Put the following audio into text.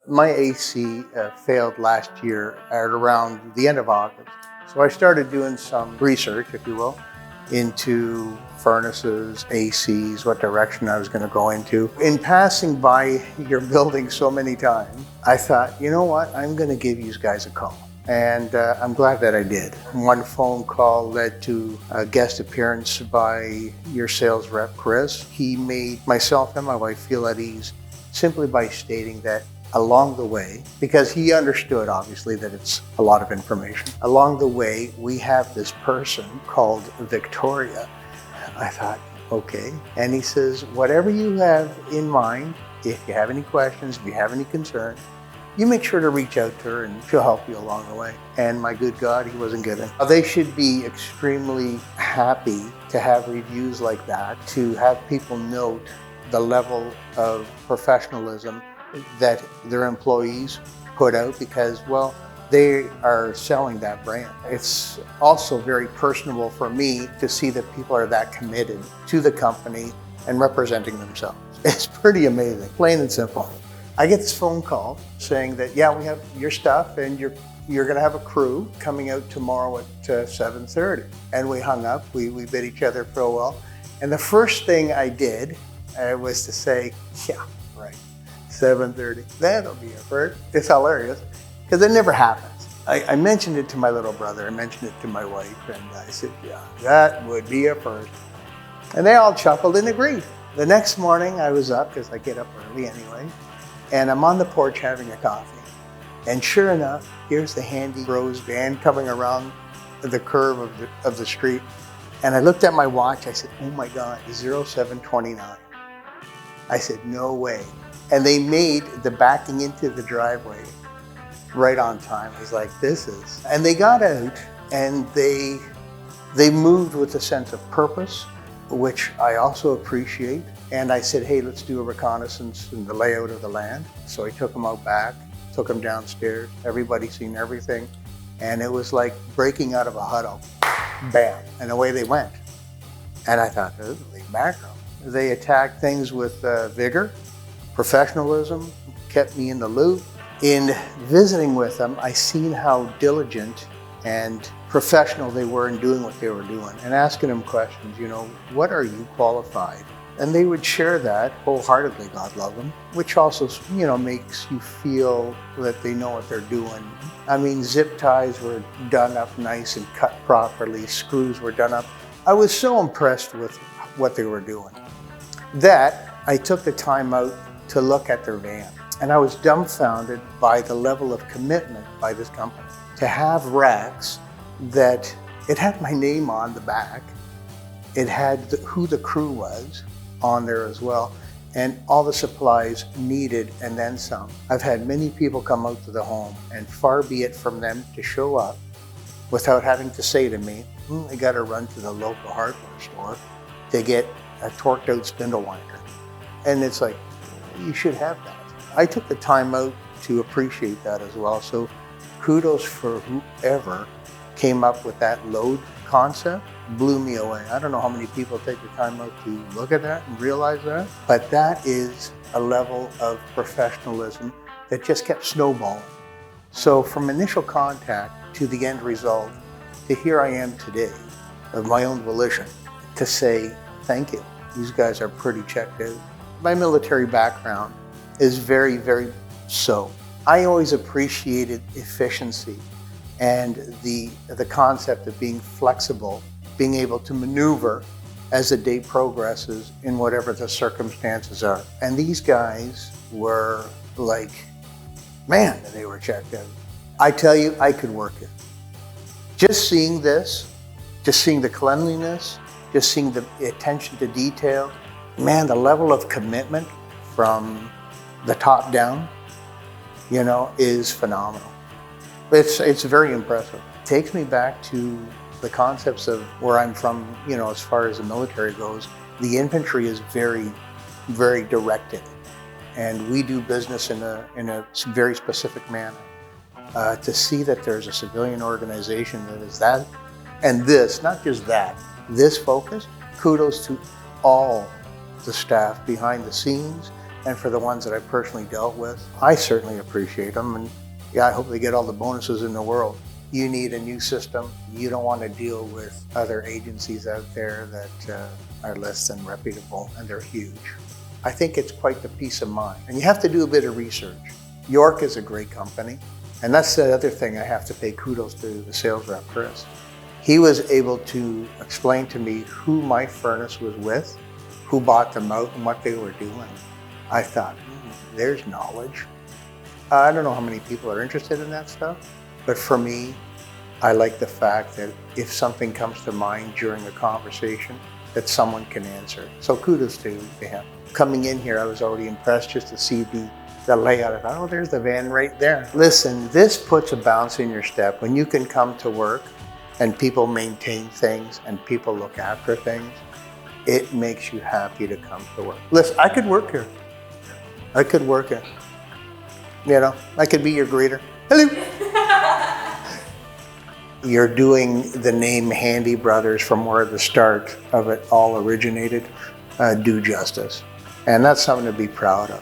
My AC failed last year at around the end of August. So I started doing some research, if you will, into furnaces, ACs, what direction I was going to go into. In passing by your building so many times, I thought, you know what, I'm going to give you guys a call. And I'm glad that I did. One phone call led to a guest appearance by your sales rep, Chris. He made myself and my wife feel at ease simply by stating that along the way, because he understood obviously that it's a lot of information. Along the way, we have this person called Victoria. I thought, okay. And he says, whatever you have in mind, if you have any questions, if you have any concerns, you make sure to reach out to her and she'll help you along the way. And my good God, he wasn't kidding. They should be extremely happy to have reviews like that, to have people note the level of professionalism that their employees put out because, well, they are selling that brand. It's also very personable for me to see that people are that committed to the company and representing themselves. It's pretty amazing, plain and simple. I get this phone call saying that, yeah, we have your stuff and you're gonna have a crew coming out tomorrow at 7:30. And we hung up, we bid each other farewell. And the first thing I did was to say, yeah, right, 7:30, that'll be a first. It's hilarious, because it never happens. I mentioned it to my little brother, I mentioned it to my wife, and I said, yeah, that would be a first. And they all chuckled and agreed. The next morning I was up, because I get up early anyway, and I'm on the porch having a coffee. And sure enough, here's the Handy Bros van coming around the curve of the street. And I looked at my watch, I said, oh my God, 0729. I said, no way. And they made the backing into the driveway right on time. I was like, this is. And they got out and they moved with a sense of purpose, which I also appreciate. And I said, hey, let's do a reconnaissance in the layout of the land. So I took them out back, took them downstairs, everybody seen everything. And it was like breaking out of a huddle, bam, and away they went. And I thought, this is a lead background. They attacked things with vigor, professionalism, kept me in the loop. In visiting with them, I seen how diligent and professional they were in doing what they were doing and asking them questions, you know, what are you qualified? And they would share that wholeheartedly, God love them, which also, you know, makes you feel that they know what they're doing. I mean, zip ties were done up nice and cut properly, screws were done up. I was so impressed with what they were doing that I took the time out to look at their van. And I was dumbfounded by the level of commitment by this company to have racks that it had my name on the back. It had who the crew was on there as well, and all the supplies needed and then some. I've had many people come out to the home, and far be it from them to show up without having to say to me, I gotta run to the local hardware store to get a torqued out spindle winder. And it's like, you should have that. I took the time out to appreciate that as well. So kudos for whoever came up with that load concept. Blew me away. I don't know how many people take the time out to look at that and realize that, but that is a level of professionalism that just kept snowballing. So from initial contact to the end result, to here I am today of my own volition to say, thank you. These guys are pretty checked out. My military background is very, very so. I always appreciated efficiency and the concept of being flexible, being able to maneuver as the day progresses in whatever the circumstances are. And these guys were like, man, they were checked out. I tell you, I could work it. Just seeing this, just seeing the cleanliness, just seeing the attention to detail, man, the level of commitment from the top down, you know, is phenomenal. It's very impressive. It takes me back to the concepts of where I'm from, you know, as far as the military goes. The infantry is very, very directed, and we do business in a very specific manner. To see that there's a civilian organization that is that, and this, not just that, this focus, kudos to all the staff behind the scenes And for the ones that I personally dealt with, I certainly appreciate them. And yeah, I hope they get all the bonuses in the world. You need a new system. You don't want to deal with other agencies out there that are less than reputable, and they're huge. I think it's quite the peace of mind. And you have to do a bit of research. York is a great company. And that's the other thing I have to pay kudos to the sales rep, Chris. He was able to explain to me who my furnace was with, who bought them out, and what they were doing. I thought, there's knowledge. I don't know how many people are interested in that stuff, but for me, I like the fact that if something comes to mind during a conversation, that someone can answer. So kudos to him. Coming in here, I was already impressed just to see the layout. I thought, oh, there's the van right there. Listen, this puts a bounce in your step. When you can come to work and people maintain things and people look after things, it makes you happy to come to work. Listen, I could work here. I could work here. You know, I could be your greeter. Hello. You're doing the name Handy Brothers from where the start of it all originated, do justice. And that's something to be proud of.